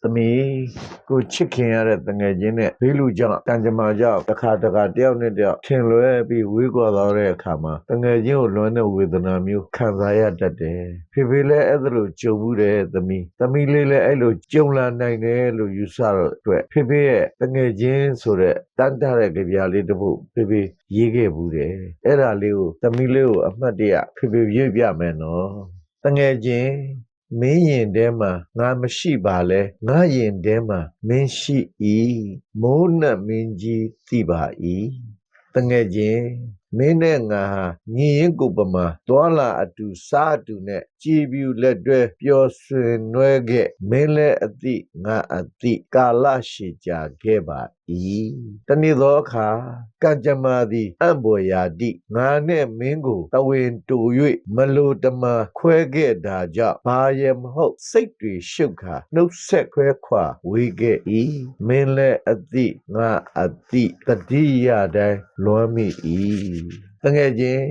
သမီးကိုချစ်ခင်ရတဲ့တငယ်ချင်းနဲ့ဘေးလူကြောင့်တန်ကြမာကြောင့်တစ်ခါတယောက်နဲ့တယောက်ထင်လွဲပြီးဝေးကွာသွားတဲ့အခါမှာတငယ်ချင်းကိုလွမ်းတဲ့ဝေဒနာမျိုးခံစားရတတ်တယ်ဖေဖေလည်းအဲ့ဒါလိုကြုံမှုတယ်သမီးလေးလည်းအဲ့လိုကြုံလာနိုင်တယ်လို့ယူဆတော့အတွက်ဖေဖေရဲ့တငယ်ချင်းဆိုတဲ့တန်းထားတဲ့ကြပြလေးတစ်ပုဒ်ဖေဖေရေးခဲ့ဘူးတယ်အဲ့ဒါလေးကိုသမီးလေးကိုအမှတ်တရဖေဖေရွေ့ပြမယ်နော်တငယ်ချင်းမင်းရင်ထဲမှာငါမရှိပါလဲငါရင်ထဲမှာမင်းရှိ၏မိုးနဲ့မင်းကြီးသိပါ၏တငယ်ချင်းမင်းနဲ့ငါဟာညီရင်ကိုပမာသွာလာအတူစားအတူနဲ့ကြည်ပြူလက်တွဲပျော်ရွှင်နွဲခဲ့မင်းလည်းအသိငါအသိကာလရှည်ကြာခဲ့ပါ၏တနေ့သောအခါကံကြမ္မာသည်အံ့ဘွယ်ရာတိငါနဲ့မင်းကိုတဝင်းတူ၍မလိုတမခွဲခဲ့တာကြောင့်ဘာရမဟုတ်စိတ်တွေရှုပ်ခါနှုတ်ဆက်ခွဲခွာဝေခဲ့၏မင်းလည်းအသိငါအသိတတိယတိုင်းလွမ်းမိ၏တငယ်ချင်း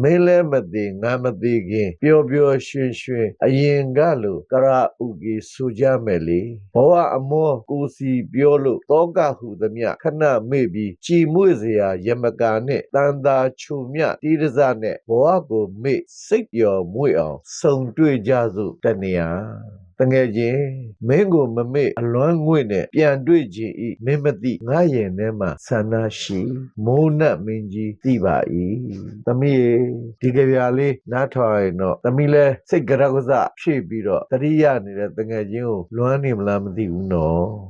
မင်းလည်းမသိငါမသိခင်ပျော်ပျော်ရွှင်ရွှင်အရင်ကလိုကရာဥကြီးဆိုကြမယ်လေဘဝအမောကိုစီပြောလို့တောကဟုသမျှခဏမေ့ပြီးကြည်မွေ့စရာယမကာနဲ့တန်သာချုံမြတီးရစနဲ့ဘဝကိုမေ့စိတ်ပျော်မွေ့အောင်ဆုံတွေ့ကြစို့တနေရာတငယ်ချင်းမင်းကိုမမေ့အလွမ်းငွေ့နဲ့ပြန်တွေ့ခြင်းဤမင်းမသိငါရင်ထဲမှာဆန္ဒရှိမိုးနတ်မင်းကြီးသိပါ၏သမီးရေဒီကြပြလေးနားထောင်ရင်တော့သမီးလဲစိတ်ကြရကစဖြည့်ပြီးတော့တတိယနေတဲ့တငယ်ချင်းကိုလွမ်းနေမလားမသိဘူးနော်